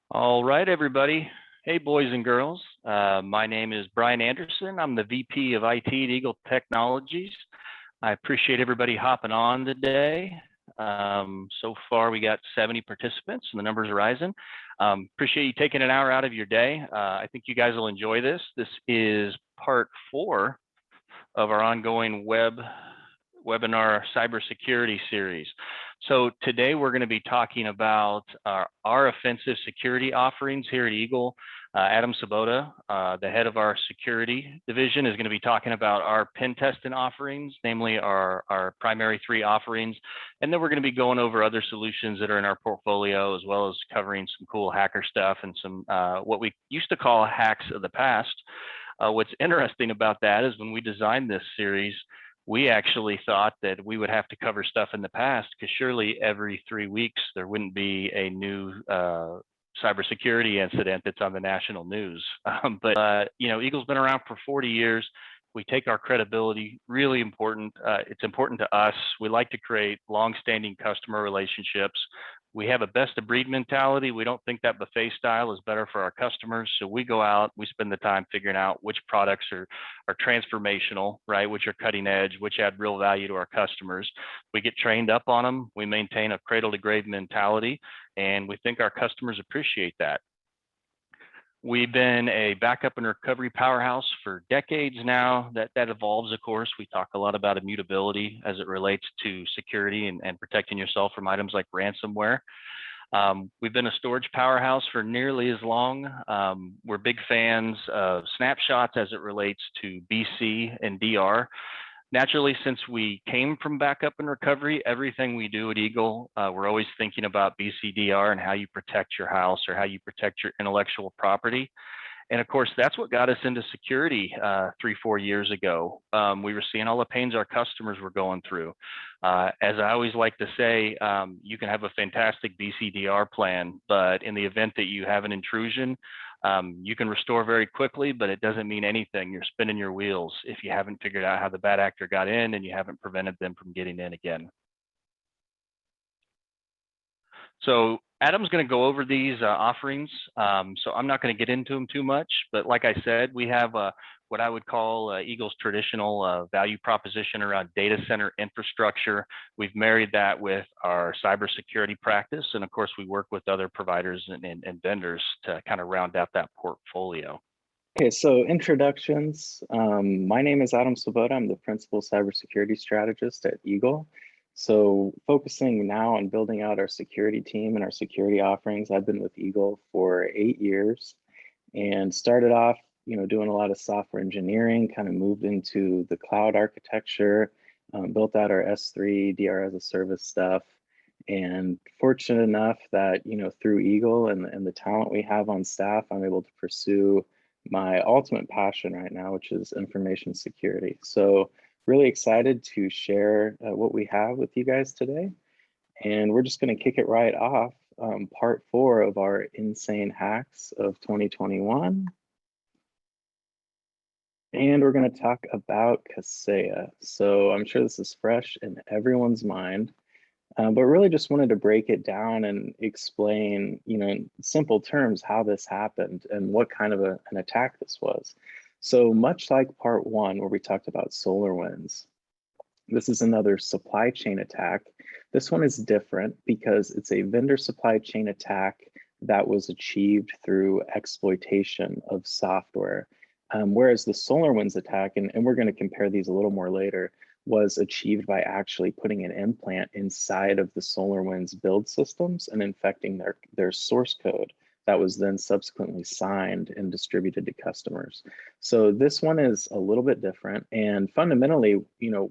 All right, everybody. Hey, boys and girls. My name is Brian Anderson. I'm the VP of IT at Eagle Technologies. I appreciate everybody hopping on today. So far, we got 70 participants, and the numbers are rising. Appreciate you taking an hour out of your day. I think you guys will enjoy this. This is part 4 of our ongoing webinar cybersecurity series. So today we're going to be talking about our offensive security offerings here at Eagle. Adam Sabota, the head of our security division, is going to be talking about our pen testing offerings, namely our primary 3 offerings. And then we're going to be going over other solutions that are in our portfolio, as well as covering some cool hacker stuff and some what we used to call hacks of the past. What's interesting about that is when we designed this series, we actually thought that we would have to cover stuff in the past, because surely every 3 weeks there wouldn't be a new cybersecurity incident that's on the national news. But you know, Eagle's been around for 40 years. We take our credibility really important. It's important to us. We like to create long-standing customer relationships. We have a best of breed mentality. We don't think that buffet style is better for our customers. So we go out, we spend the time figuring out which products are transformational, right? Which are cutting edge, which add real value to our customers. We get trained up on them. We maintain a cradle to grave mentality, and we think our customers appreciate that. We've been a backup and recovery powerhouse for decades now. That evolves, of course. We talk a lot about immutability as it relates to security and protecting yourself from items like ransomware. We've been a storage powerhouse for nearly as long. We're big fans of snapshots as it relates to BC and DR. Naturally, since we came from backup and recovery, everything we do at Eagle, we're always thinking about BCDR and how you protect your house or how you protect your intellectual property. And of course, that's what got us into security 3-4 years ago. We were seeing all the pains our customers were going through. As I always like to say, you can have a fantastic BCDR plan, but in the event that you have an intrusion, you can restore very quickly, but it doesn't mean anything. You're spinning your wheels if you haven't figured out how the bad actor got in and you haven't prevented them from getting in again. So Adam's going to go over these offerings, so I'm not going to get into them too much, but like I said, we have what I would call Eagle's traditional value proposition around data center infrastructure. We've married that with our cybersecurity practice, and of course, we work with other providers and vendors to kind of round out that portfolio. Okay, so introductions. My name is Adam Sabota. I'm the principal cybersecurity strategist at Eagle. So focusing now on building out our security team and our security offerings. I've been with Eagle for 8 years and started off, doing a lot of software engineering, kind of moved into the cloud architecture, built out our S3 DR as a service stuff. And fortunate enough that, through Eagle and the talent we have on staff, I'm able to pursue my ultimate passion right now, which is information security. So really excited to share what we have with you guys today. And we're just going to kick it right off. Part 4 of our insane hacks of 2021. And we're going to talk about Kaseya. So I'm sure this is fresh in everyone's mind, but really just wanted to break it down and explain, in simple terms, how this happened and what kind of an attack this was. So much like part 1, where we talked about SolarWinds, this is another supply chain attack. This one is different because it's a vendor supply chain attack that was achieved through exploitation of software. Whereas the SolarWinds attack, and we're going to compare these a little more later, was achieved by actually putting an implant inside of the SolarWinds build systems and infecting their source code that was then subsequently signed and distributed to customers. So this one is a little bit different. And fundamentally,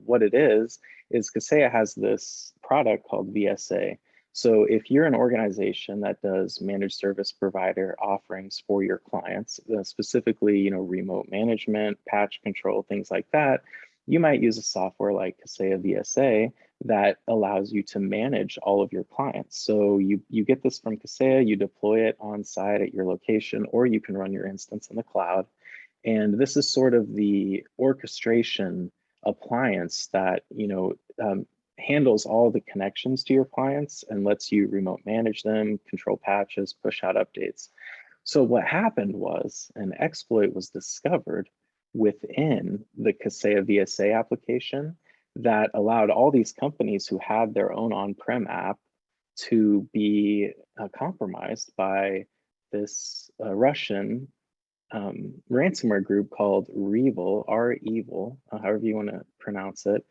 what it is Kaseya has this product called VSA. So if you're an organization that does managed service provider offerings for your clients, specifically, remote management, patch control, things like that, you might use a software like Kaseya VSA that allows you to manage all of your clients. So you get this from Kaseya, you deploy it on site at your location, or you can run your instance in the cloud. And this is sort of the orchestration appliance that handles all the connections to your clients and lets you remote manage them, control patches, push out updates. So what happened was an exploit was discovered within the Kaseya VSA application that allowed all these companies who had their own on-prem app to be compromised by this Russian ransomware group called REvil, R-Evil, however you want to pronounce it.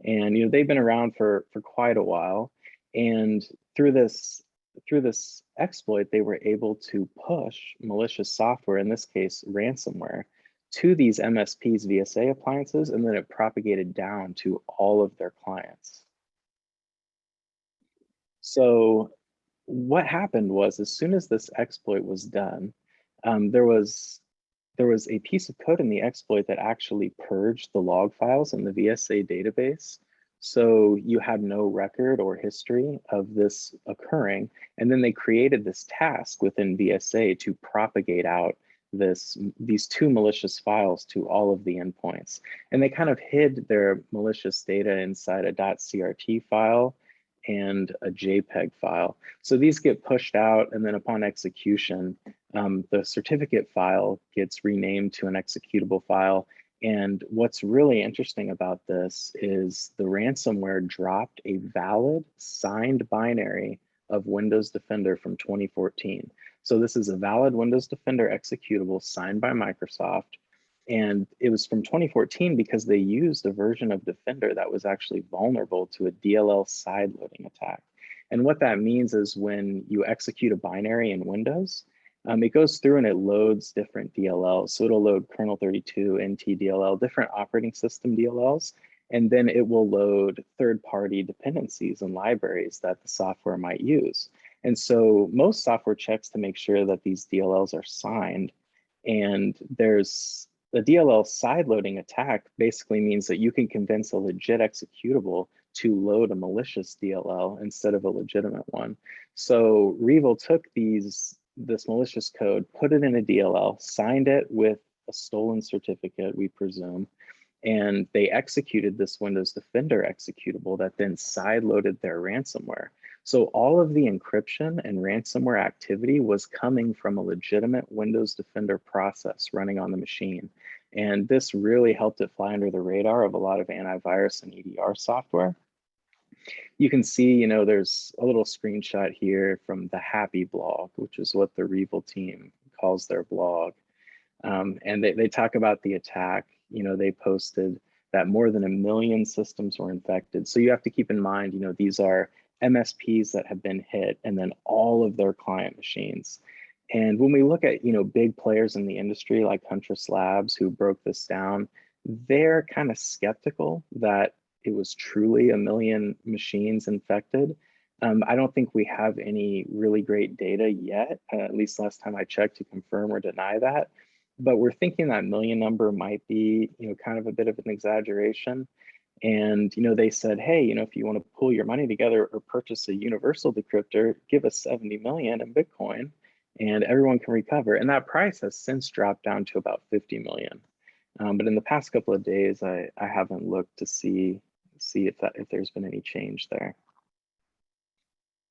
And they've been around for quite a while. And through this exploit, they were able to push malicious software, in this case ransomware, to these MSPs VSA appliances, and then it propagated down to all of their clients. So what happened was, as soon as this exploit was done, there was a piece of code in the exploit that actually purged the log files in the VSA database. So you had no record or history of this occurring. And then they created this task within VSA to propagate out these two malicious files to all of the endpoints. And they kind of hid their malicious data inside a .crt file and a JPEG file. So these get pushed out, and then upon execution, the certificate file gets renamed to an executable file. And what's really interesting about this is the ransomware dropped a valid signed binary of Windows Defender from 2014. So this is a valid Windows Defender executable signed by Microsoft. And it was from 2014 because they used a version of Defender that was actually vulnerable to a DLL sideloading attack. And what that means is when you execute a binary in Windows, it goes through and it loads different DLLs. So it'll load kernel 32, NT DLL, different operating system DLLs, and then it will load third-party dependencies and libraries that the software might use. And so most software checks to make sure that these DLLs are signed, and there's the DLL sideloading attack basically means that you can convince a legit executable to load a malicious DLL instead of a legitimate one. So REvil took this malicious code, put it in a DLL, signed it with a stolen certificate, we presume, and they executed this Windows Defender executable that then sideloaded their ransomware. So all of the encryption and ransomware activity was coming from a legitimate Windows Defender process running on the machine. And this really helped it fly under the radar of a lot of antivirus and EDR software. You can see, there's a little screenshot here from the Happy blog, which is what the REvil team calls their blog. And they talk about the attack. They posted that more than 1 million systems were infected. So you have to keep in mind, these are MSPs that have been hit, and then all of their client machines. And when we look at, big players in the industry like Huntress Labs, who broke this down, they're kind of skeptical that it was truly 1 million machines infected. I don't think we have any really great data yet, at least last time I checked, to confirm or deny that. But we're thinking that 1 million number might be, kind of a bit of an exaggeration. And, they said, hey, if you want to pull your money together or purchase a universal decryptor, give us 70 million in Bitcoin and everyone can recover. And that price has since dropped down to about 50 million. But in the past couple of days, I haven't looked to see if there's been any change there.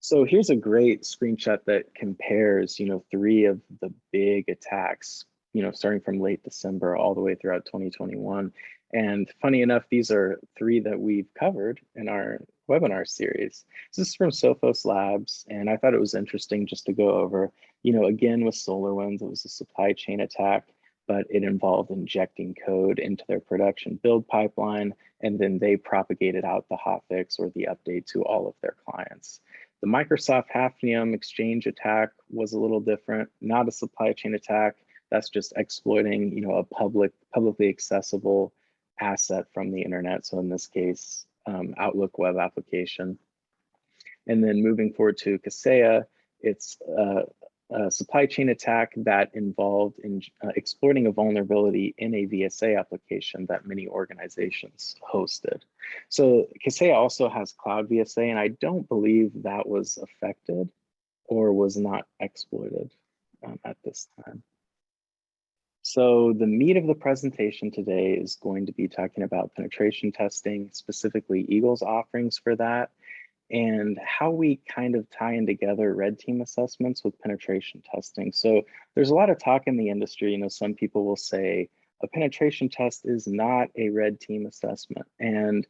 So here's a great screenshot that compares, 3 of the big attacks, starting from late December all the way throughout 2021. And funny enough, these are 3 that we've covered in our webinar series. This is from Sophos Labs, and I thought it was interesting just to go over, again with SolarWinds, it was a supply chain attack, but it involved injecting code into their production build pipeline, and then they propagated out the hotfix or the update to all of their clients. The Microsoft Hafnium Exchange attack was a little different, not a supply chain attack. That's just exploiting, a publicly accessible asset from the internet. So in this case, Outlook web application. And then moving forward to Kaseya, it's a supply chain attack that involved in exploiting a vulnerability in a VSA application that many organizations hosted. So Kaseya also has Cloud VSA, and I don't believe that was affected or was not exploited at this time. So the meat of the presentation today is going to be talking about penetration testing, specifically Eagle's offerings for that, and how we kind of tie in together red team assessments with penetration testing. So there's a lot of talk in the industry. Some people will say a penetration test is not a red team assessment. And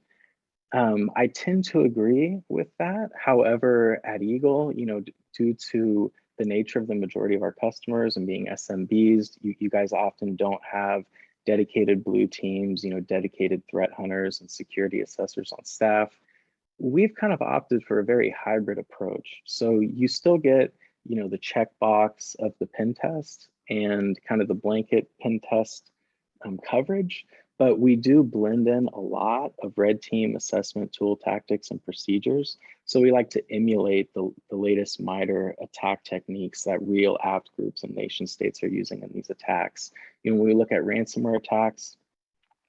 I tend to agree with that. However, at Eagle, due to the nature of the majority of our customers and being SMBs, you guys often don't have dedicated blue teams, dedicated threat hunters and security assessors on staff. We've kind of opted for a very hybrid approach. So you still get, the checkbox of the pen test and kind of the blanket pen test coverage, but we do blend in a lot of red team assessment tool tactics and procedures. So we like to emulate the latest MITRE attack techniques that real apt groups and nation states are using in these attacks. When we look at ransomware attacks,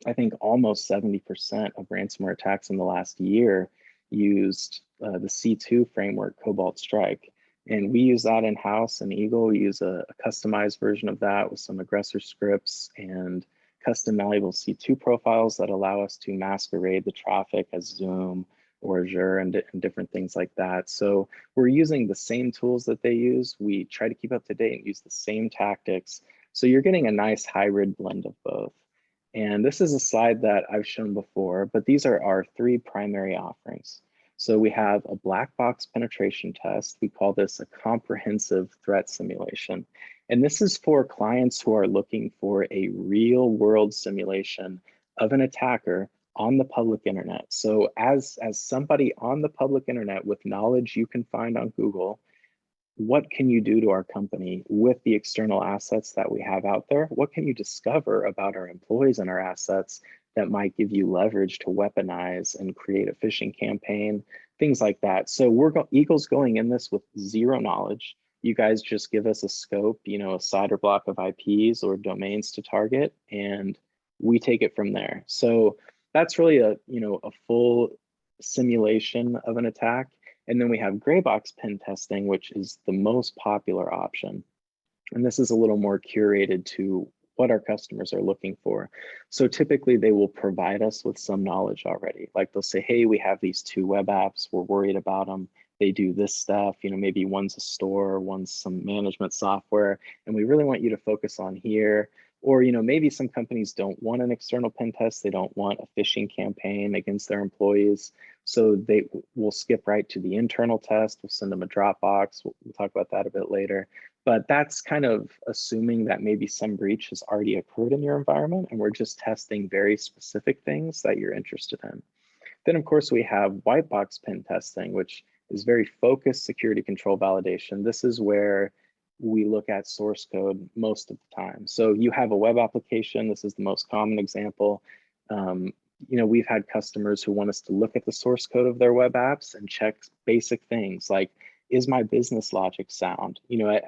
I think almost 70% of ransomware attacks in the last year used the C2 framework, CommVault Strike. And we use that in-house in Eagle. We use a customized version of that with some aggressor scripts and custom malleable C2 profiles that allow us to masquerade the traffic as Zoom or Azure and different things like that. So we're using the same tools that they use. We try to keep up to date and use the same tactics. So you're getting a nice hybrid blend of both. And this is a slide that I've shown before, but these are our three primary offerings. So we have a black box penetration test. We call this a comprehensive threat simulation. And this is for clients who are looking for a real world simulation of an attacker on the public internet. So as somebody on the public internet with knowledge you can find on Google, what can you do to our company with the external assets that we have out there? What can you discover about our employees and our assets that might give you leverage to weaponize and create a phishing campaign, things like that. So Eagle's going in this with zero knowledge. You guys just give us a scope, a CIDR block of IPs or domains to target, and we take it from there. So that's really a full simulation of an attack. And then we have gray box pen testing, which is the most popular option. And this is a little more curated to what our customers are looking for. So typically they will provide us with some knowledge already. Like they'll say, hey, we have these two web apps, we're worried about them. They do this stuff, maybe one's a store, one's some management software, and we really want you to focus on here. Or, maybe some companies don't want an external pen test. They don't want a phishing campaign against their employees. So they will skip right to the internal test. We'll send them a Dropbox. We'll talk about that a bit later. But that's kind of assuming that maybe some breach has already occurred in your environment, and we're just testing very specific things that you're interested in. Then, of course, we have white box pen testing, which is very focused security control validation. This is where we look at source code most of the time. So you have a web application. This is the most common example. We've had customers who want us to look at the source code of their web apps and check basic things like, is my business logic sound?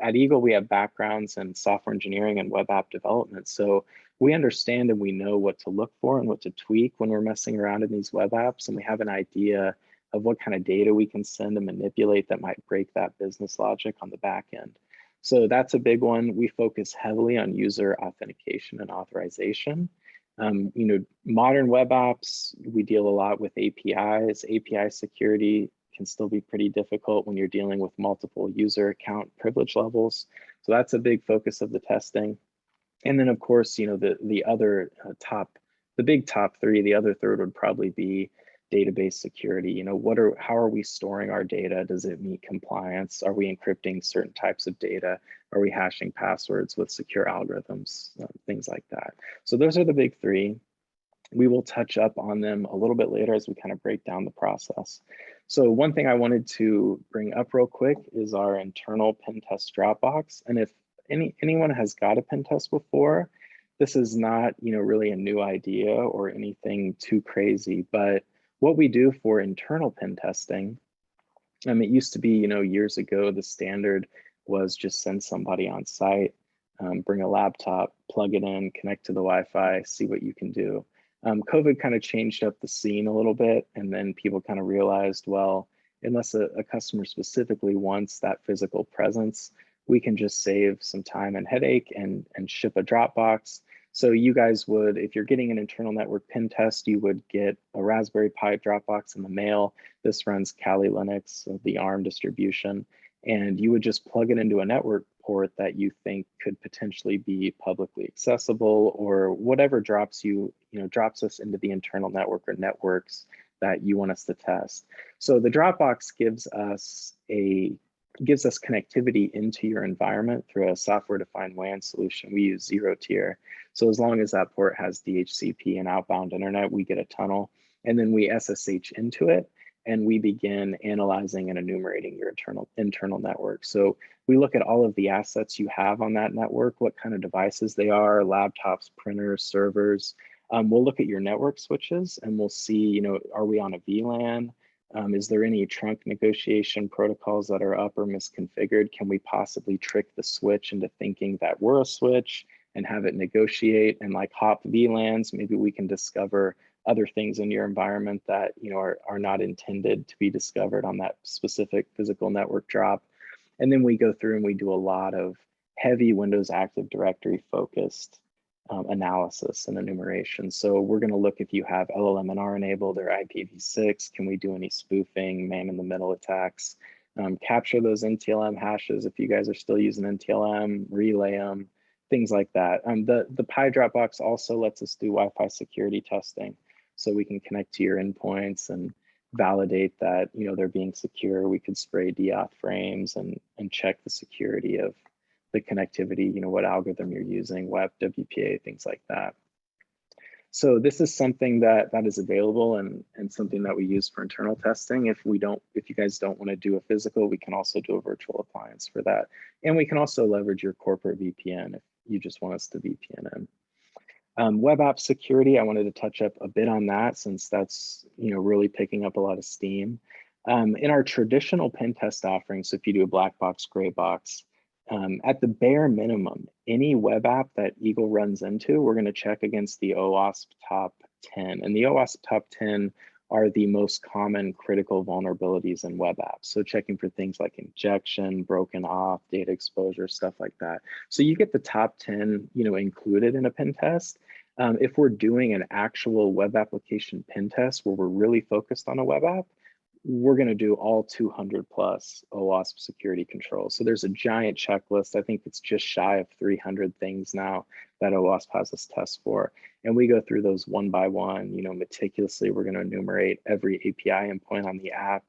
At Eagle, we have backgrounds in software engineering and web app development. So we understand and we know what to look for and what to tweak when we're messing around in these web apps. And we have an idea of what kind of data we can send and manipulate that might break that business logic on the back end. So that's a big one. We focus heavily on user authentication and authorization. Modern web apps, we deal a lot with APIs. API security can still be pretty difficult when you're dealing with multiple user account privilege levels. So that's a big focus of the testing. And then of course, the other the big top three, the other third would probably be database security. How are we storing our data? Does it meet compliance? Are we encrypting certain types of data? Are we hashing passwords with secure algorithms? Things like that. So those are the big three. We will touch up on them a little bit later as we kind of break down the process. So one thing I wanted to bring up real quick is our internal pen test Dropbox. And if anyone has got a pen test before, this is not really a new idea or anything too crazy, but what we do for internal pen testing, it used to be, years ago, the standard was just send somebody on site, bring a laptop, plug it in, connect to the Wi-Fi, see what you can do. COVID kind of changed up the scene a little bit, and then people kind of realized, well, unless a customer specifically wants that physical presence, we can just save some time and headache and ship a Dropbox. So you guys would, if you're getting an internal network pen test, you would get a Raspberry Pi Dropbox in the mail. This runs Kali Linux, the ARM distribution, and you would just plug it into a network port that you think could potentially be publicly accessible, or whatever drops drops us into the internal network or networks that you want us to test. So the Dropbox gives us connectivity into your environment through a software-defined WAN solution. We use 0-tier. So as long as that port has DHCP and outbound internet, we get a tunnel, and then we SSH into it, and we begin analyzing and enumerating your internal network. So we look at all of the assets you have on that network, what kind of devices they are, laptops, printers, servers. We'll look at your network switches, and we'll see, are we on a VLAN? Is there any trunk negotiation protocols that are up or misconfigured? Can we possibly trick the switch into thinking that we're a switch and have it negotiate and like hop VLANs? Maybe we can discover other things in your environment that are not intended to be discovered on that specific physical network drop. And then we go through and we do a lot of heavy Windows Active Directory focused analysis and enumeration. So we're going to look if you have LLM&R enabled or IPv6. Can we do any spoofing, man-in-the-middle attacks? Capture those NTLM hashes if you guys are still using NTLM, relay them, things like that. The Pi Dropbox also lets us do Wi-Fi security testing. So we can connect to your endpoints and validate that they're being secure. We could spray DAuth frames and check the security of the connectivity, what algorithm you're using, WEP, WPA, things like that. So this is something that is available and something that we use for internal testing. If you guys don't want to do a physical, we can also do a virtual appliance for that. And we can also leverage your corporate VPN if you just want us to VPN in. Web app security, I wanted to touch up a bit on that since that's really picking up a lot of steam. In our traditional pen test offerings, so if you do a black box, gray box, at the bare minimum, any web app that Eagle runs into, we're going to check against the OWASP top 10. And the OWASP top 10 are the most common critical vulnerabilities in web apps. So checking for things like injection, broken auth, data exposure, stuff like that. So you get the top 10 included in a pen test. If we're doing an actual web application pen test where we're really focused on a web app, we're going to do all 200 plus OWASP security controls. So there's a giant checklist. I think it's just shy of 300 things now that OWASP has us test for. And we go through those one by one, meticulously. We're going to enumerate every API endpoint on the app.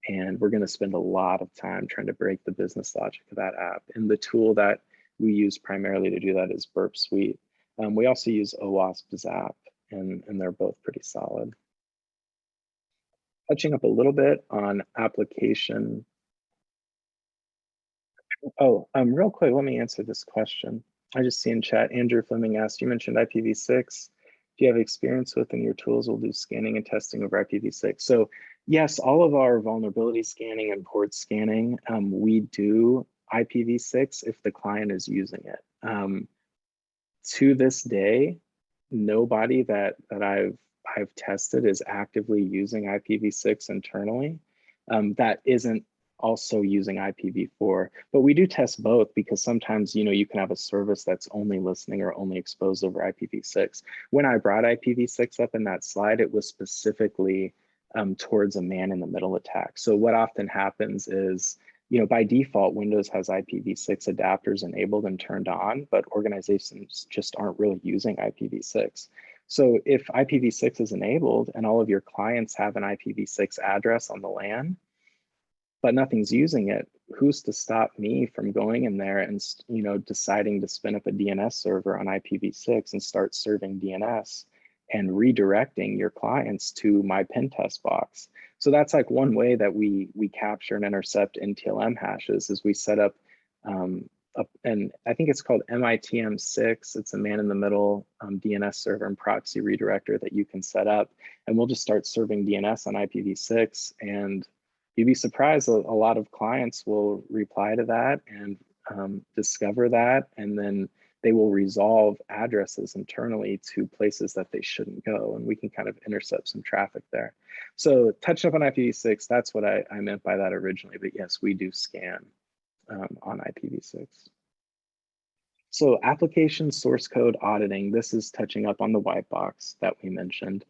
And we're going to spend a lot of time trying to break the business logic of that app. And the tool that we use primarily to do that is Burp Suite. We also use OWASP Zap, and they're both pretty solid. Touching up a little bit on application. Oh, real quick, let me answer this question. I just see in chat, Andrew Fleming asked, you mentioned IPv6. Do you have experience with and your tools will do scanning and testing over IPv6? So yes, all of our vulnerability scanning and port scanning, we do IPv6 if the client is using it. To this day, nobody that I've tested is actively using IPv6 internally that isn't also using IPv4. But we do test both because sometimes you can have a service that's only listening or only exposed over IPv6. When I brought IPv6 up in that slide, it was specifically towards a man-in-the-middle attack. So what often happens is, by default, Windows has IPv6 adapters enabled and turned on, but organizations just aren't really using IPv6. So if IPv6 is enabled and all of your clients have an IPv6 address on the LAN, but nothing's using it, who's to stop me from going in there and deciding to spin up a DNS server on IPv6 and start serving DNS and redirecting your clients to my pen test box? So that's like one way that we capture and intercept NTLM hashes is we set up and I think it's called MITM6. It's a man-in-the-middle DNS server and proxy redirector that you can set up. And we'll just start serving DNS on IPv6. And you'd be surprised, a lot of clients will reply to that and discover that. And then they will resolve addresses internally to places that they shouldn't go. And we can kind of intercept some traffic there. So touching up on IPv6, that's what I meant by that originally. But yes, we do scan on IPv6. So application source code auditing, this is touching up on the white box that we mentioned.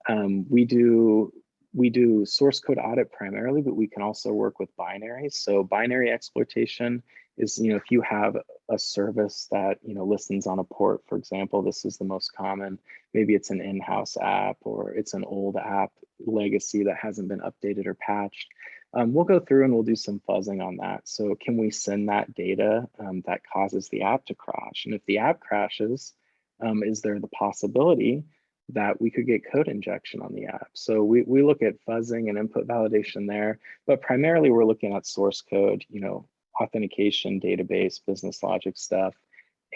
We do source code audit primarily, but we can also work with binaries. So binary exploitation is, if you have a service that, listens on a port, for example, this is the most common. Maybe it's an in-house app or it's an old app legacy that hasn't been updated or patched. We'll go through and we'll do some fuzzing on that. So can we send that data that causes the app to crash? And if the app crashes, is there the possibility that we could get code injection on the app? So we look at fuzzing and input validation there, but primarily we're looking at source code, authentication, database, business logic stuff.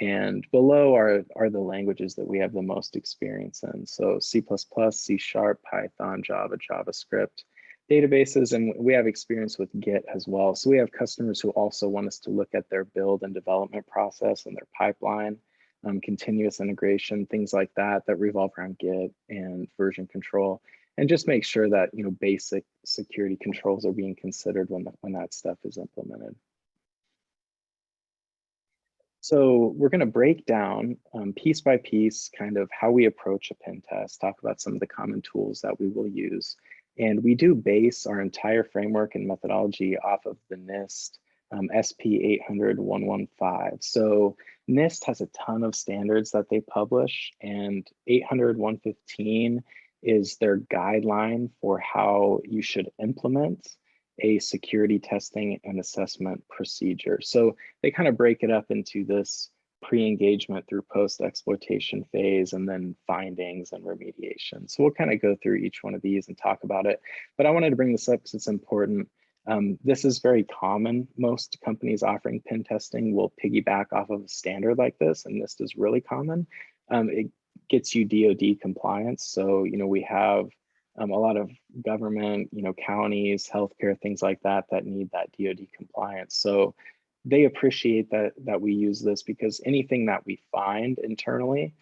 And below are the languages that we have the most experience in. So C++, C#, Python, Java, JavaScript, databases, and we have experience with Git as well. So we have customers who also want us to look at their build and development process and their pipeline, continuous integration, things like that revolve around Git and version control, and just make sure that basic security controls are being considered when that stuff is implemented. So we're going to break down piece by piece kind of how we approach a pen test, talk about some of the common tools that we will use. And we do base our entire framework and methodology off of the NIST SP 800-115. So NIST has a ton of standards that they publish, and 800-115 is their guideline for how you should implement a security testing and assessment procedure. So they kind of break it up into this pre-engagement through post-exploitation phase, and then findings and remediation. So we'll kind of go through each one of these and talk about it. But I wanted to bring this up because it's important. This is very common. Most companies offering pen testing will piggyback off of a standard like this, and this is really common. It gets you DoD compliance. So, we have a lot of government, counties, healthcare, things like that need that DoD compliance. So they appreciate that we use this, because anything that we find internally,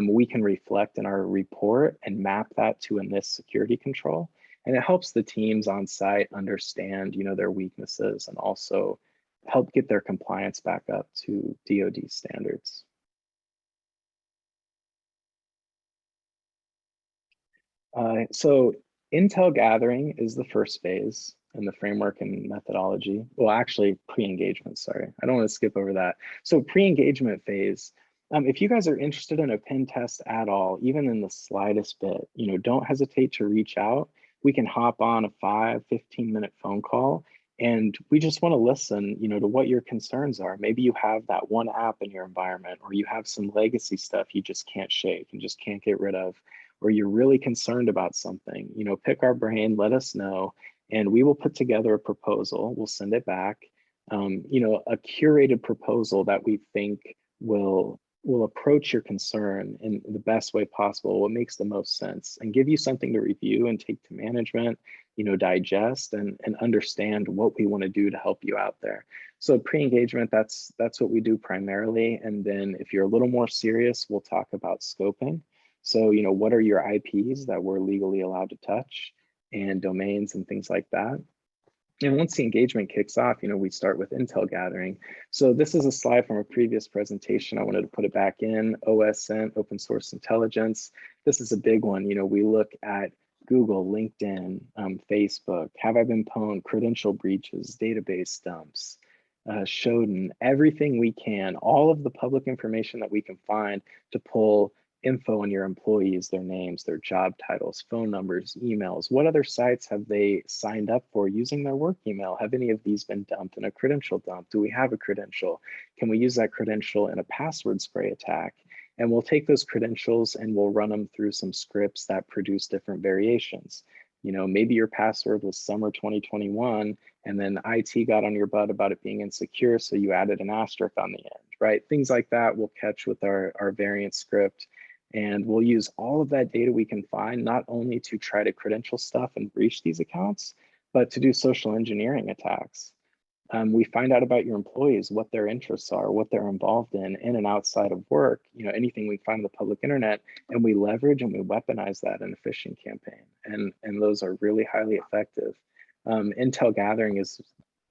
we can reflect in our report and map that to a NIST security control. And it helps the teams on site understand, their weaknesses, and also help get their compliance back up to DoD standards. So intel gathering is the first phase in the framework and methodology. Well, actually pre-engagement, sorry. I don't want to skip over that. So pre-engagement phase, if you guys are interested in a pen test at all, even in the slightest bit, don't hesitate to reach out. We can hop on a 15-minute phone call, and we just want to listen, to what your concerns are. Maybe you have that one app in your environment, or you have some legacy stuff you just can't shake and just can't get rid of, or you're really concerned about something. Pick our brain, let us know, and we will put together a proposal. We'll send it back, a curated proposal that we think will approach your concern in the best way possible, what makes the most sense, and give you something to review and take to management, digest and understand what we want to do to help you out there. So pre-engagement, that's what we do primarily. And then if you're a little more serious, we'll talk about scoping. So, what are your IPs that we're legally allowed to touch, and domains and things like that. And once the engagement kicks off, we start with intel gathering. So this is a slide from a previous presentation. I wanted to put it back in. OSINT, open source intelligence. This is a big one. We look at Google, LinkedIn, Facebook, have I been pwned, credential breaches, database dumps, Shodan, everything we can, all of the public information that we can find to pull info on your employees, their names, their job titles, phone numbers, emails. What other sites have they signed up for using their work email? Have any of these been dumped in a credential dump? Do we have a credential? Can we use that credential in a password spray attack? And we'll take those credentials and we'll run them through some scripts that produce different variations. Maybe your password was summer 2021, and then IT got on your butt about it being insecure, so you added an asterisk on the end, right? Things like that we'll catch with our variant script. And we'll use all of that data we can find, not only to try to credential stuff and breach these accounts, but to do social engineering attacks. We find out about your employees, what their interests are, what they're involved in and outside of work, anything we find on the public internet, and we leverage and we weaponize that in a phishing campaign. And those are really highly effective. Intel gathering is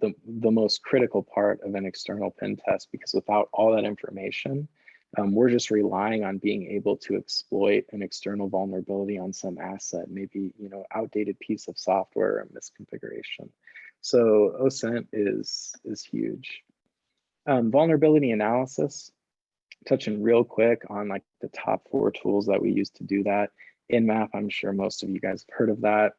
the most critical part of an external pen test, because without all that information, we're just relying on being able to exploit an external vulnerability on some asset, maybe, you know, outdated piece of software or misconfiguration. So OSINT is huge. Vulnerability analysis, touching real quick on like the top 4 tools that we use to do that. Nmap, I'm sure most of you guys have heard of that.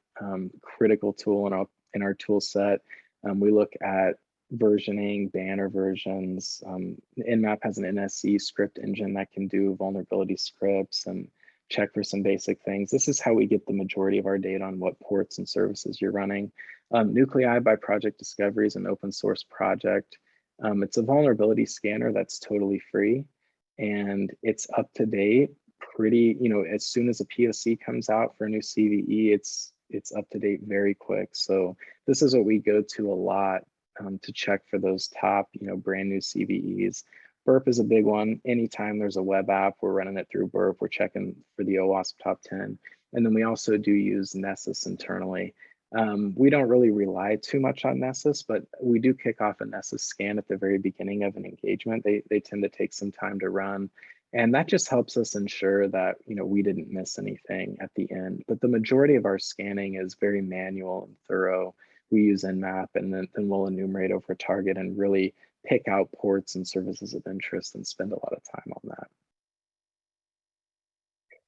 Critical tool in our tool set. We look at versioning, banner versions. Nmap has an NSE script engine that can do vulnerability scripts and check for some basic things. This is how we get the majority of our data on what ports and services you're running. Nuclei by Project Discovery is an open source project. It's a vulnerability scanner that's totally free, and it's up to date. Pretty, you know, as soon as a POC comes out for a new CVE, it's up to date very quick. So this is what we go to a lot to check for those top, you know, brand new CVEs. Burp is a big one. Anytime there's a web app, we're running it through Burp. We're checking for the OWASP top 10. And then we also do use Nessus internally. We don't really rely too much on Nessus, but we do kick off a Nessus scan at the very beginning of an engagement. They tend to take some time to run. And that just helps us ensure that, you know, we didn't miss anything at the end. But the majority of our scanning is very manual and thorough. We use Nmap, and then we'll enumerate over a target and really pick out ports and services of interest and spend a lot of time on that.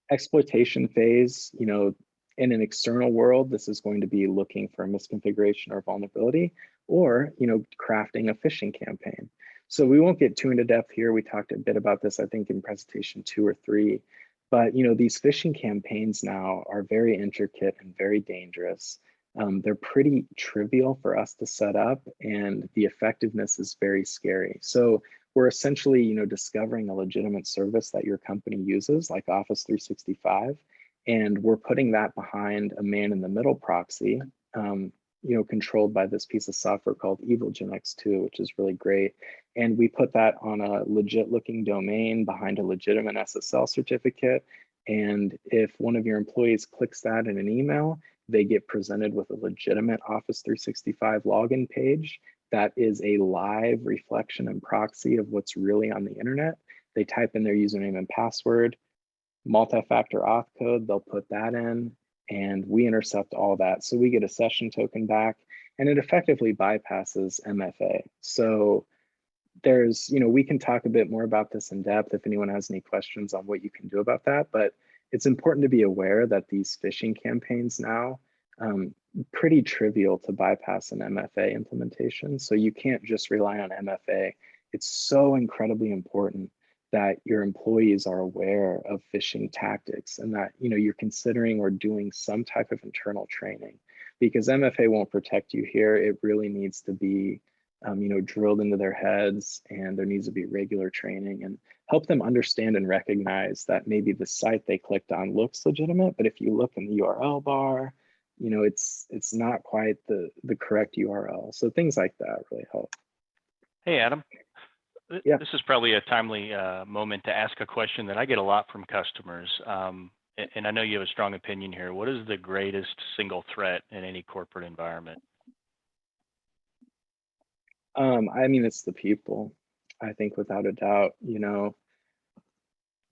Exploitation phase, you know, in an external world, this is going to be looking for a misconfiguration or vulnerability, or, you know, crafting a phishing campaign. So we won't get too into depth here. We talked a bit about this, I think, in presentation 2 or 3. But, you know, these phishing campaigns now are very intricate and very dangerous. They're pretty trivial for us to set up, and the effectiveness is very scary. So we're essentially, you know, discovering a legitimate service that your company uses, like Office 365, and we're putting that behind a man-in-the-middle proxy, you know, controlled by this piece of software called Evasion X2, which is really great. And we put that on a legit looking domain behind a legitimate SSL certificate. And if one of your employees clicks that in an email, they get presented with a legitimate Office 365 login page that is a live reflection and proxy of what's really on the internet. They type in their username and password, multi-factor auth code, they'll put that in, and we intercept all that. So we get a session token back, and it effectively bypasses MFA. So there's, you know, we can talk a bit more about this in depth if anyone has any questions on what you can do about that, but it's important to be aware that these phishing campaigns now, pretty trivial to bypass an MFA implementation. So you can't just rely on MFA. It's so incredibly important that your employees are aware of phishing tactics, and that, you know, you're considering or doing some type of internal training, because MFA won't protect you here. It really needs to be, you know, drilled into their heads, and there needs to be regular training and help them understand and recognize that maybe the site they clicked on looks legitimate, but if you look in the URL bar, you know, it's not quite the correct URL. So things like that really help. Hey, Adam. Yeah. This is probably a timely moment to ask a question that I get a lot from customers. And I know you have a strong opinion here. What is the greatest single threat in any corporate environment? I mean, it's the people. I think without a doubt, you know,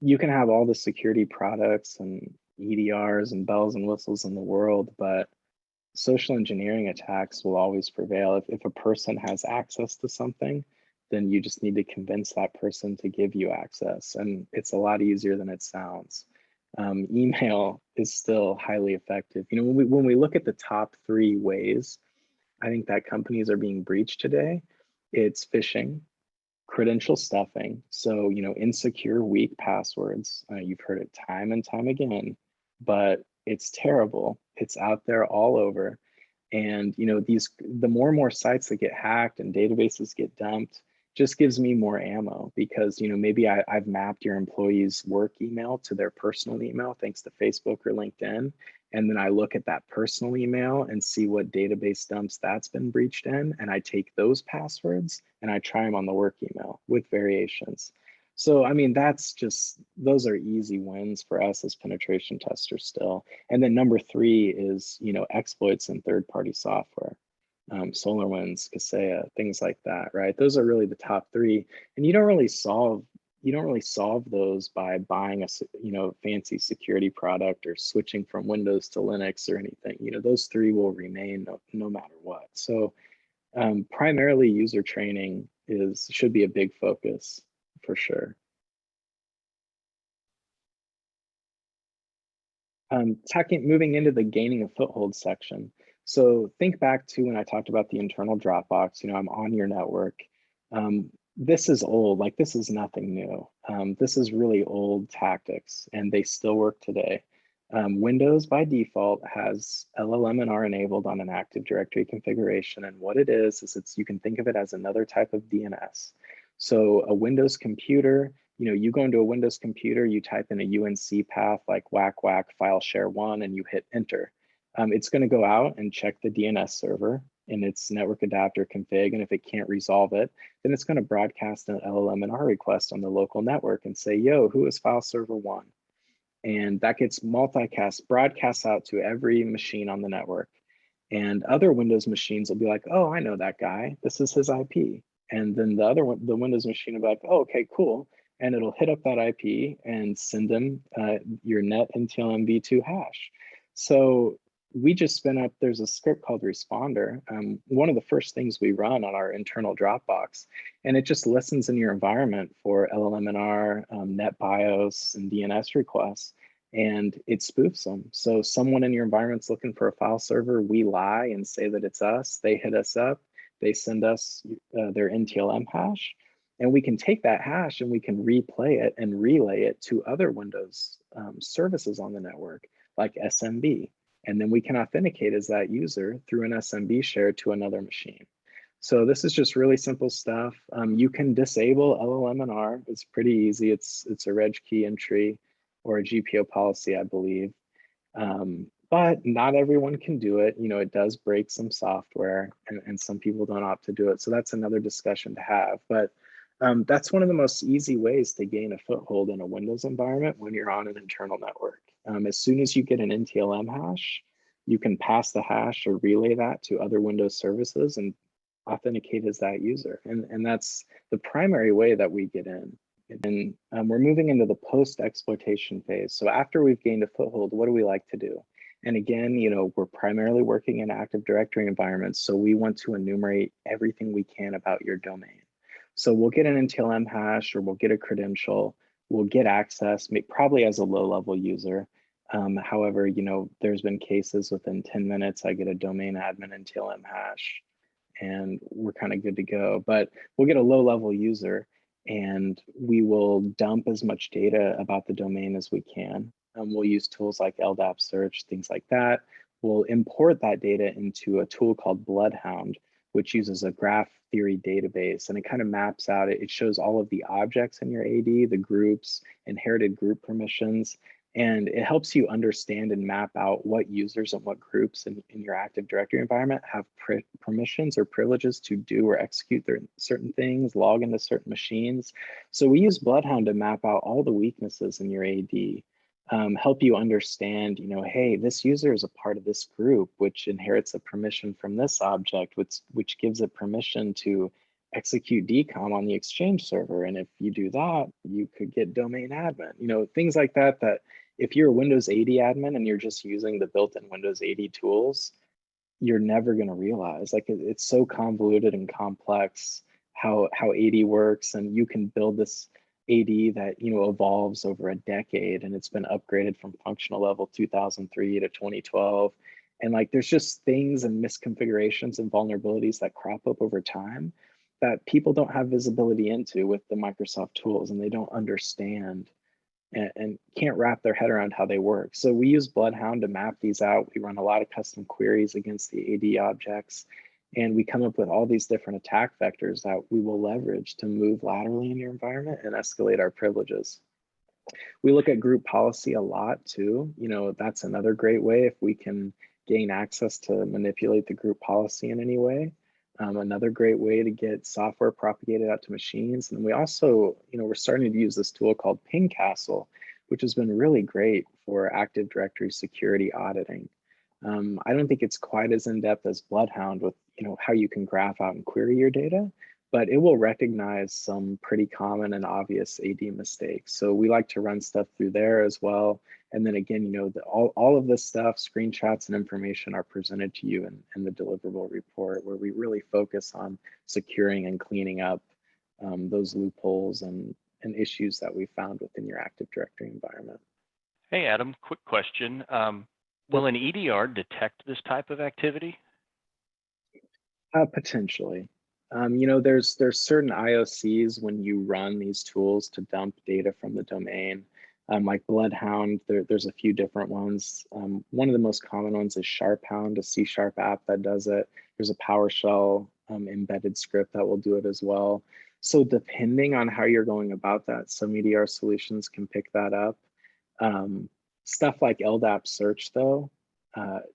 you can have all the security products and EDRs and bells and whistles in the world, but social engineering attacks will always prevail. If a person has access to something, then you just need to convince that person to give you access. And it's a lot easier than it sounds. Email is still highly effective. You know, when we look at the top 3 ways I think that companies are being breached today, it's phishing, credential stuffing. So, you know, insecure, weak passwords. You've heard it time and time again, but it's terrible. It's out there all over. And, you know, the more and more sites that get hacked and databases get dumped, just gives me more ammo, because, you know, maybe I've mapped your employee's work email to their personal email, thanks to Facebook or LinkedIn. And then I look at that personal email and see what database dumps that's been breached in. And I take those passwords and I try them on the work email with variations. So, I mean, those are easy wins for us as penetration testers still. And then number 3 is, you know, exploits in third-party software. SolarWinds, Kaseya, things like that, right? Those are really the top three, and you don't really solve those by buying a fancy security product or switching from Windows to Linux or anything. Those three will remain no matter what. So primarily user training should be a big focus for sure. Moving into the gaining a foothold section. So think back to when I talked about the internal Dropbox. I'm on your network. This is old, like this is nothing new. This is really old tactics, and they still work today. Windows by default has LLM&R enabled on an Active Directory configuration, and what it is you can think of it as another type of DNS. So a Windows computer, you go into a Windows computer, you type in a UNC path like whack whack file share 1, and you hit enter. It's going to go out and check the DNS server in its network adapter config, and if it can't resolve it, then it's going to broadcast an LLM&R request on the local network and say, yo, who is file server 1? And that gets broadcasts out to every machine on the network. And other Windows machines will be like, oh, I know that guy. This is his IP. And then the Windows machine will be like, oh, okay, cool. And it'll hit up that IP and send them your net NTLM v2 hash. So we just spin up, there's a script called Responder. One of the first things we run on our internal Dropbox, and it just listens in your environment for LLM&R, NetBIOS, and DNS requests, and it spoofs them. So someone in your environment's looking for a file server, we lie and say that it's us, they hit us up, they send us their NTLM hash, and we can take that hash and we can replay it and relay it to other Windows services on the network, like SMB. And then we can authenticate as that user through an SMB share to another machine. So this is just really simple stuff. You can disable LLM&R. It's pretty easy. It's a reg key entry or a GPO policy, I believe. But not everyone can do it. It does break some software, and some people don't opt to do it. So that's another discussion to have. But that's one of the most easy ways to gain a foothold in a Windows environment when you're on an internal network. As soon as you get an NTLM hash, you can pass the hash or relay that to other Windows services and authenticate as that user. And that's the primary way that we get in. And we're moving into the post-exploitation phase. So after we've gained a foothold, what do we like to do? And again, we're primarily working in Active Directory environments, so we want to enumerate everything we can about your domain. So we'll get an NTLM hash, or we'll get a credential, we'll get access, probably as a low-level user. However, there's been cases within 10 minutes, I get a domain admin NTLM hash, and we're kind of good to go. But we'll get a low-level user, and we will dump as much data about the domain as we can. We'll use tools like LDAP search, things like that. We'll import that data into a tool called Bloodhound, which uses a graph theory database, and it kind of maps out, it shows all of the objects in your AD, the groups, inherited group permissions, and it helps you understand and map out what users and what groups in your Active Directory environment have permissions or privileges to do or execute certain things, log into certain machines. So we use Bloodhound to map out all the weaknesses in your AD. Help you understand, hey, this user is a part of this group, which inherits a permission from this object, which gives it permission to execute DCOM on the Exchange server. And if you do that, you could get domain admin, things like that, that if you're a Windows 80 admin and you're just using the built-in Windows 80 tools, you're never going to realize. Like, it's so convoluted and complex how AD works, and you can build this AD that evolves over a decade, and it's been upgraded from functional level 2003 to 2012, and like there's just things and misconfigurations and vulnerabilities that crop up over time that people don't have visibility into with the Microsoft tools, and they don't understand and can't wrap their head around how they work. So we use Bloodhound to map these out. We run a lot of custom queries against the AD objects, and we come up with all these different attack vectors that we will leverage to move laterally in your environment and escalate our privileges. We look at group policy a lot too. That's another great way if we can gain access to manipulate the group policy in any way. Another great way to get software propagated out to machines. And we also, we're starting to use this tool called Ping Castle, which has been really great for Active Directory security auditing. I don't think it's quite as in-depth as Bloodhound with, how you can graph out and query your data, but it will recognize some pretty common and obvious AD mistakes. So we like to run stuff through there as well. And then again, all of this stuff, screenshots and information are presented to you in the deliverable report, where we really focus on securing and cleaning up those loopholes and issues that we found within your Active Directory environment. Hey, Adam, quick question. Will an EDR detect this type of activity? Potentially. There's certain IOCs when you run these tools to dump data from the domain. Like Bloodhound, there's a few different ones. One of the most common ones is SharpHound, a C# app that does it. There's a PowerShell embedded script that will do it as well. So depending on how you're going about that, some EDR solutions can pick that up. Stuff like LDAP search though,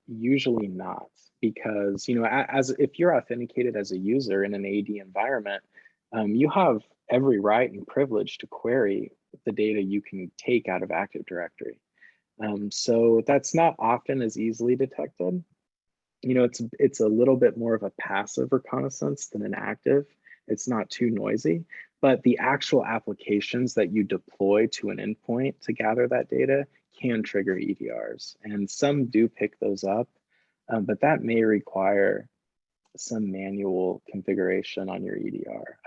usually not, because as if you're authenticated as a user in an AD environment, you have every right and privilege to query the data you can take out of Active Directory. So that's not often as easily detected. It's a little bit more of a passive reconnaissance than an active. It's not too noisy, but the actual applications that you deploy to an endpoint to gather that data can trigger EDRs, and some do pick those up, but that may require some manual configuration on your EDR.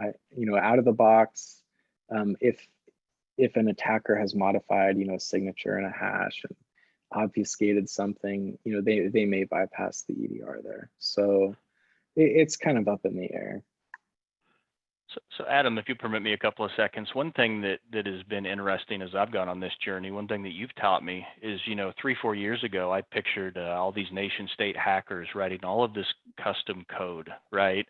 Out of the box, if an attacker has modified, a signature and a hash and obfuscated something, they may bypass the EDR there. So it's kind of up in the air. So Adam, if you permit me a couple of seconds, one thing that has been interesting as I've gone on this journey, one thing that you've taught me is, 3-4 years ago, I pictured all these nation state hackers writing all of this custom code, right,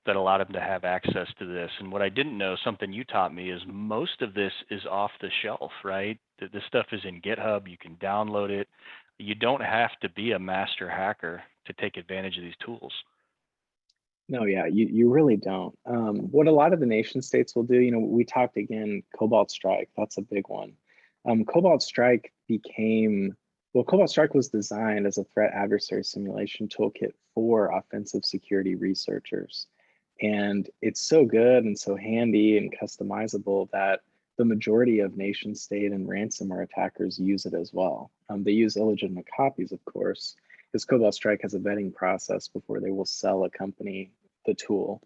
that allowed them to have access to this. And what I didn't know, something you taught me, is most of this is off the shelf, right? This stuff is in GitHub, you can download it. You don't have to be a master hacker to take advantage of these tools. No, yeah, you really don't. What a lot of the nation states will do, we talked again, Cobalt Strike, that's a big one. Cobalt Strike Cobalt Strike was designed as a threat adversary simulation toolkit for offensive security researchers. And it's so good and so handy and customizable that the majority of nation state and ransomware attackers use it as well. They use illegitimate copies, of course, because Cobalt Strike has a vetting process before they will sell a company the tool.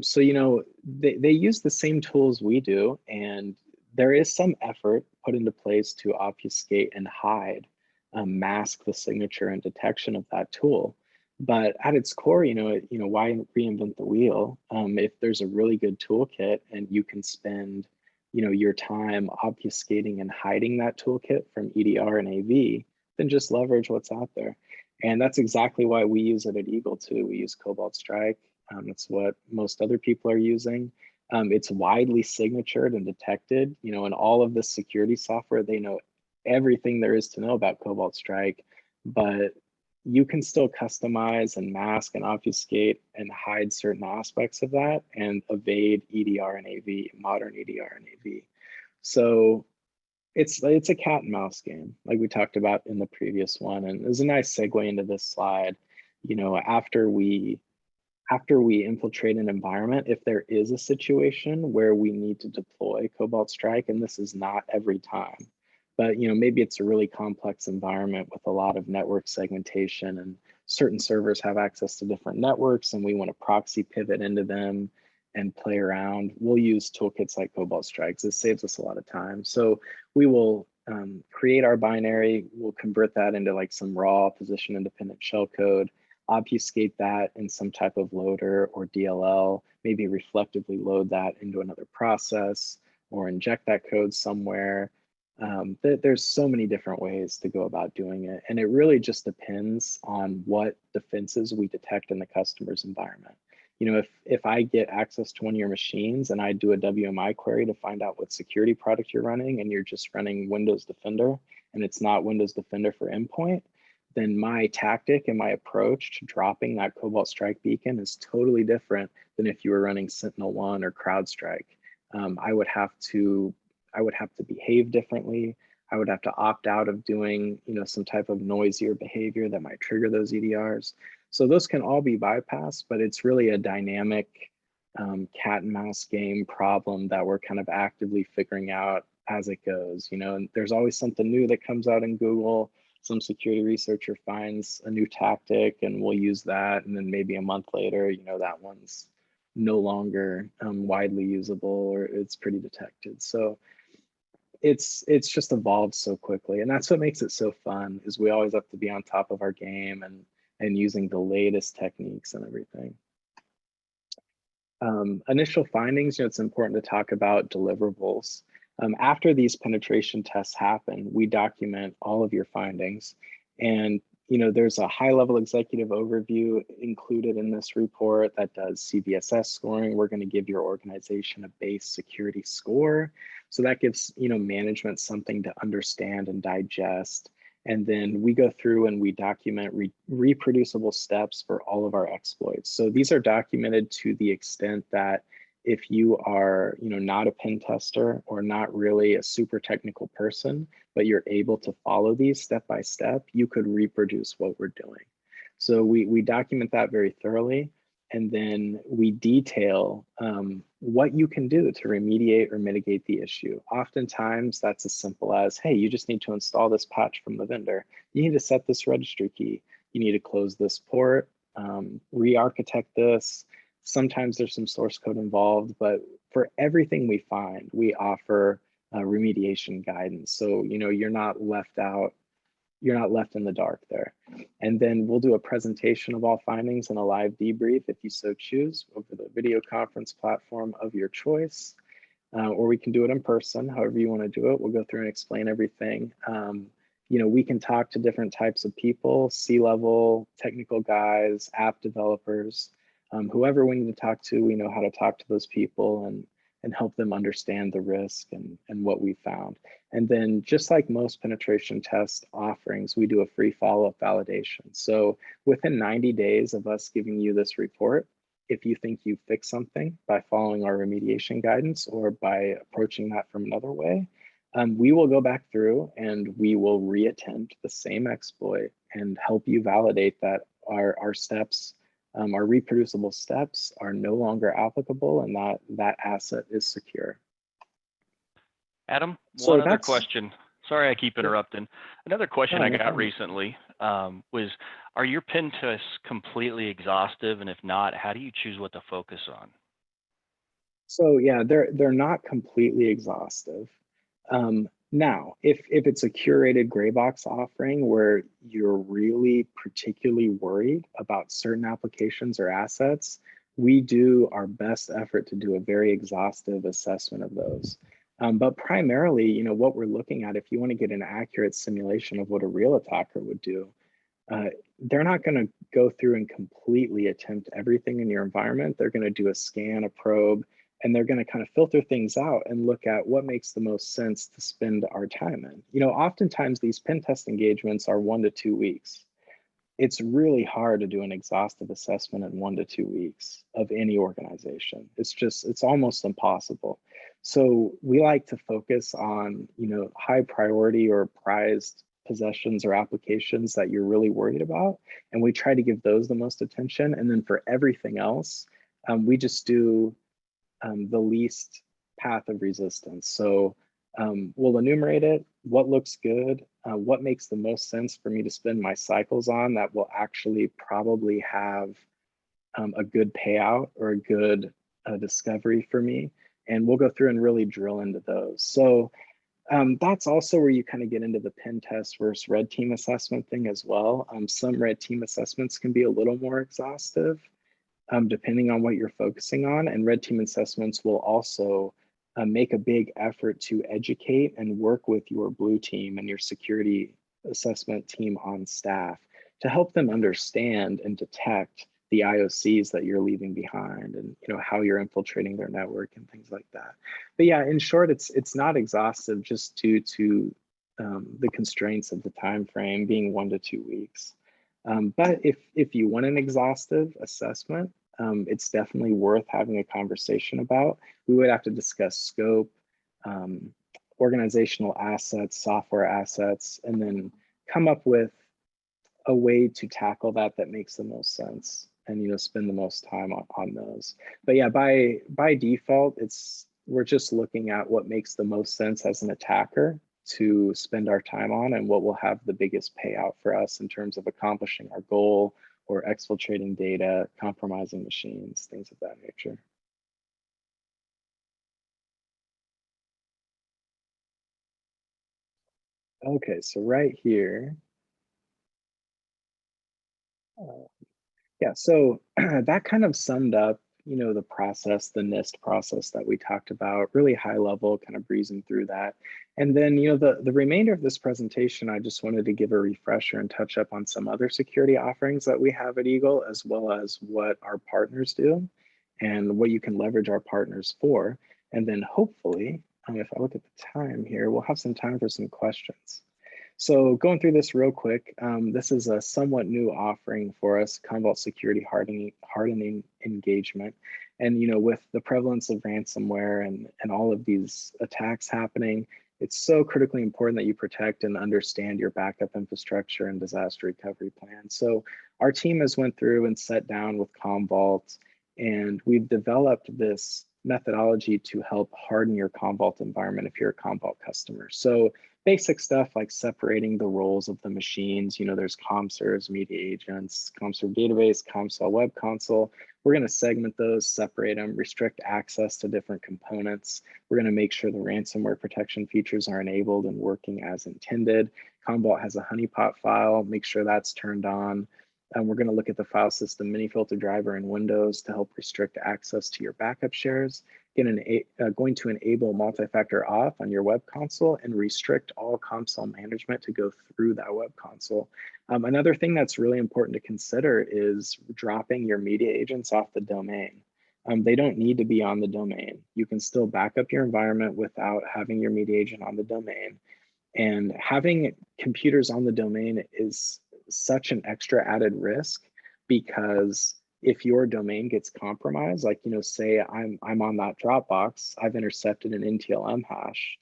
So, they use the same tools we do, and there is some effort put into place to obfuscate and hide, mask the signature and detection of that tool. But at its core, why reinvent the wheel? If there's a really good toolkit and you can spend, your time obfuscating and hiding that toolkit from EDR and AV, then just leverage what's out there. And that's exactly why we use it at Eagle too. We use Cobalt Strike. That's what most other people are using. It's widely signatured and detected, in all of the security software. They know everything there is to know about Cobalt Strike, but you can still customize and mask and obfuscate and hide certain aspects of that and evade EDR and AV, modern EDR and AV. So it's a cat and mouse game, like we talked about in the previous one. And there's a nice segue into this slide. After we infiltrate an environment, if there is a situation where we need to deploy Cobalt Strike, and this is not every time, but maybe it's a really complex environment with a lot of network segmentation and certain servers have access to different networks and we want to proxy pivot into them and play around, we'll use toolkits like Cobalt Strikes. It saves us a lot of time. So we will create our binary, we'll convert that into like some raw position independent shellcode, obfuscate that in some type of loader or DLL, maybe reflectively load that into another process or inject that code somewhere. There's so many different ways to go about doing it. And it really just depends on what defenses we detect in the customer's environment. If I get access to one of your machines and I do a WMI query to find out what security product you're running and you're just running Windows Defender and it's not Windows Defender for endpoint, then my tactic and my approach to dropping that Cobalt Strike beacon is totally different than if you were running Sentinel-1 or CrowdStrike. I would have to behave differently. I would have to opt out of doing, some type of noisier behavior that might trigger those EDRs. So those can all be bypassed, but it's really a dynamic cat and mouse game problem that we're kind of actively figuring out as it goes, and there's always something new that comes out in Google. Some security researcher finds a new tactic and we'll use that. And then maybe a month later, that one's no longer widely usable or it's pretty detected. So it's just evolved so quickly. And that's what makes it so fun, is we always have to be on top of our game and using the latest techniques and everything. Initial findings, it's important to talk about deliverables. After these penetration tests happen, we document all of your findings. And there's a high-level executive overview included in this report that does CVSS scoring. We're going to give your organization a base security score. So that gives management something to understand and digest. And then we go through and we document reproducible steps for all of our exploits. So these are documented to the extent that if you are not a pen tester or not really a super technical person, but you're able to follow these step by step, you could reproduce what we're doing. So we document that very thoroughly. And then we detail what you can do to remediate or mitigate the issue. Oftentimes that's as simple as, hey, you just need to install this patch from the vendor. You need to set this registry key. You need to close this port, re-architect this. Sometimes there's some source code involved, but for everything we find, we offer remediation guidance. So, you're not left out, you're not left in the dark there. And then we'll do a presentation of all findings and a live debrief if you so choose over the video conference platform of your choice, or we can do it in person, however you want to do it. We'll go through and explain everything. We can talk to different types of people, C-level, technical guys, app developers, whoever we need to talk to, we know how to talk to those people and help them understand the risk and what we found. And then just like most penetration test offerings, we do a free follow-up validation. So within 90 days of us giving you this report, if you think you fixed something by following our remediation guidance or by approaching that from another way, we will go back through and we will reattempt the same exploit and help you validate that our steps, our reproducible steps are no longer applicable and that asset is secure. Adam, one other question. Sorry, I keep interrupting. Another question I got recently was, are your pen tests completely exhaustive? And if not, how do you choose what to focus on? So yeah, they're not completely exhaustive. Now, if it's a curated gray box offering where you're really particularly worried about certain applications or assets, we do our best effort to do a very exhaustive assessment of those. But primarily, what we're looking at, if you want to get an accurate simulation of what a real attacker would do, they're not going to go through and completely attempt everything in your environment. They're going to do a scan, a probe, and they're going to kind of filter things out and look at what makes the most sense to spend our time in. Oftentimes these pen test engagements are 1 to 2 weeks. It's really hard to do an exhaustive assessment in 1 to 2 weeks of any organization. It's almost impossible. So we like to focus on, high priority or prized possessions or applications that you're really worried about. And we try to give those the most attention. And then for everything else, we just do the least path of resistance. So we'll enumerate it, what looks good, what makes the most sense for me to spend my cycles on that will actually probably have a good payout or a good discovery for me. And we'll go through and really drill into those. So that's also where you kind of get into the pen test versus red team assessment thing as well. Some red team assessments can be a little more exhaustive, depending on what you're focusing on. And red team assessments will also make a big effort to educate and work with your blue team and your security assessment team on staff to help them understand and detect the IOCs that you're leaving behind and how you're infiltrating their network and things like that. But yeah, in short, it's not exhaustive just due to the constraints of the time frame being 1 to 2 weeks. But if you want an exhaustive assessment, it's definitely worth having a conversation about. We would have to discuss scope, organizational assets, software assets, and then come up with a way to tackle that that makes the most sense, and spend the most time on those. But yeah, by default, we're just looking at what makes the most sense as an attacker to spend our time on, and what will have the biggest payout for us in terms of accomplishing our goal or exfiltrating data, compromising machines, things of that nature. Okay, so right here, yeah, so that kind of summed up, the process, the NIST process that we talked about, really high level, kind of breezing through that. And then, the remainder of this presentation, I just wanted to give a refresher and touch up on some other security offerings that we have at Eagle, as well as what our partners do and what you can leverage our partners for. And then hopefully, if I look at the time here, we'll have some time for some questions. So going through this real quick, this is a somewhat new offering for us, CommVault Security Hardening Engagement. And with the prevalence of ransomware and all of these attacks happening, it's so critically important that you protect and understand your backup infrastructure and disaster recovery plan. So our team has went through and sat down with CommVault, and we've developed this methodology to help harden your CommVault environment if you're a CommVault customer. So basic stuff like separating the roles of the machines. There's CommServes, media agents, CommServe database, CommSol web console. We're going to segment those, separate them, restrict access to different components. We're going to make sure the ransomware protection features are enabled and working as intended. CommVault has a honeypot file, make sure that's turned on. We're going to look at the file system mini filter driver in Windows to help restrict access to your backup shares. Going to enable multi-factor auth on your web console and restrict all console management to go through that web console. Another thing that's really important to consider is dropping your media agents off the domain. They don't need to be on the domain. You can still back up your environment without having your media agent on the domain. And having computers on the domain is such an extra added risk, because if your domain gets compromised, like, say I'm on that Dropbox, I've intercepted an NTLM hash,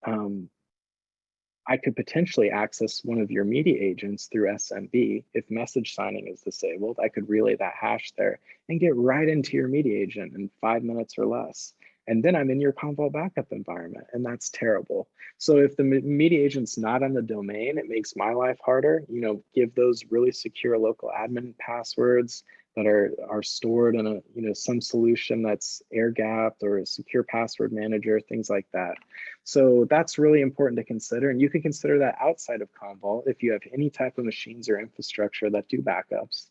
I could potentially access one of your media agents through SMB. If message signing is disabled, I could relay that hash there and get right into your media agent in 5 minutes or less. And then I'm in your CommVault backup environment, and that's terrible. So if the media agent's not on the domain, it makes my life harder. Give those really secure local admin passwords that are stored in some solution that's air gapped, or a secure password manager, things like that. So that's really important to consider, and you can consider that outside of CommVault if you have any type of machines or infrastructure that do backups.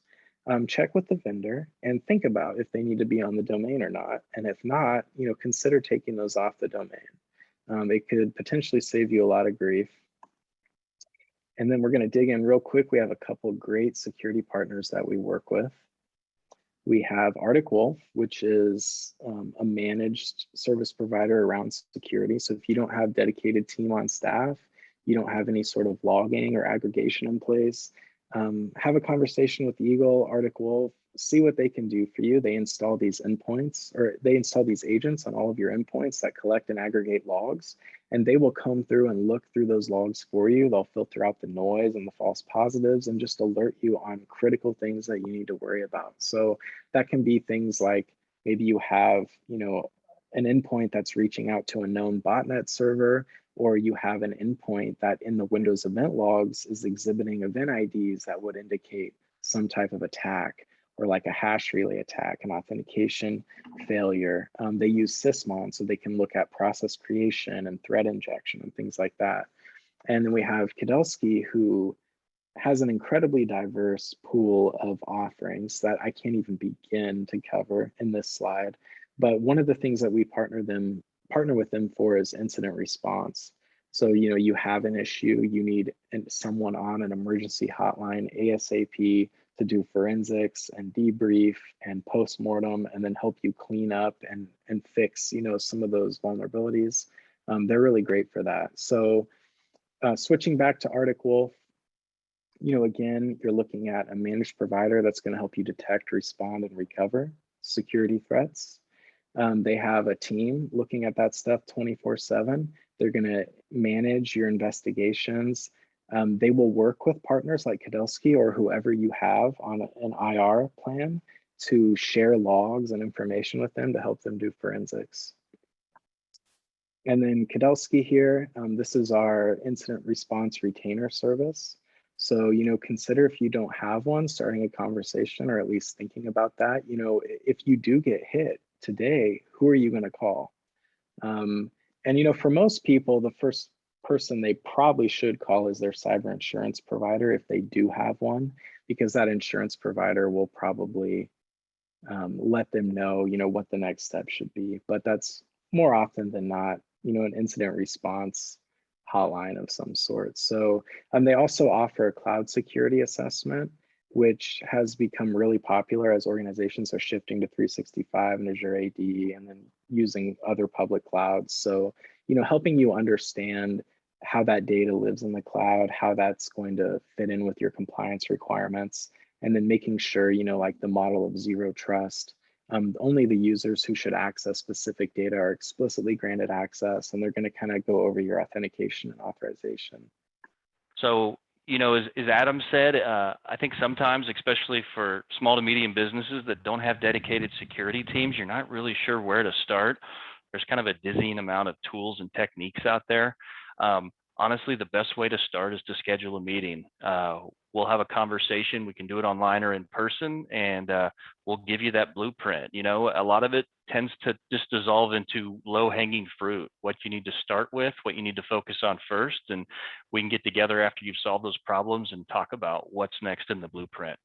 Check with the vendor and think about if they need to be on the domain or not. And if not, consider taking those off the domain. It could potentially save you a lot of grief. And then we're going to dig in real quick. We have a couple great security partners that we work with. We have Arctic Wolf, which is a managed service provider around security. So if you don't have a dedicated team on staff, you don't have any sort of logging or aggregation in place, have a conversation with Eagle, Arctic Wolf, see what they can do for you. They install these endpoints, or they install these agents on all of your endpoints that collect and aggregate logs, and they will come through and look through those logs for you. They'll filter out the noise and the false positives and just alert you on critical things that you need to worry about. So that can be things like maybe you have, an endpoint that's reaching out to a known botnet server, or you have an endpoint that in the Windows event logs is exhibiting event IDs that would indicate some type of attack, or like a hash relay attack, an authentication failure. They use Sysmon, so they can look at process creation and threat injection and things like that. And then we have KUDELSKI, who has an incredibly diverse pool of offerings that I can't even begin to cover in this slide. But one of the things that we partner with them for is incident response. So, you have an issue, you need someone on an emergency hotline ASAP to do forensics and debrief and postmortem, and then help you clean up and fix, some of those vulnerabilities. They're really great for that. So switching back to Arctic Wolf, again, you're looking at a managed provider that's going to help you detect, respond, and recover security threats. They have a team looking at that stuff 24/7. They're going to manage your investigations. They will work with partners like KUDELSKI or whoever you have on an IR plan to share logs and information with them to help them do forensics. And then KUDELSKI here, this is our incident response retainer service. So, consider if you don't have one, starting a conversation or at least thinking about that. If you do get hit today, who are you going to call? And, for most people, the first person they probably should call is their cyber insurance provider if they do have one, because that insurance provider will probably let them know, what the next step should be. But that's more often than not, an incident response hotline of some sort. So they also offer a cloud security assessment, which has become really popular as organizations are shifting to 365 and Azure AD and then using other public clouds. So, helping you understand how that data lives in the cloud, how that's going to fit in with your compliance requirements, and then making sure, like the model of zero trust, only the users who should access specific data are explicitly granted access, and they're going to kind of go over your authentication and authorization. So, as Adam said, I think sometimes, especially for small to medium businesses that don't have dedicated security teams, you're not really sure where to start. There's kind of a dizzying amount of tools and techniques out there. Honestly, the best way to start is to schedule a meeting. We'll have a conversation. We can do it online or in person, and we'll give you that blueprint. A lot of it tends to just dissolve into low-hanging fruit, what you need to start with, what you need to focus on first, and we can get together after you've solved those problems and talk about what's next in the blueprint.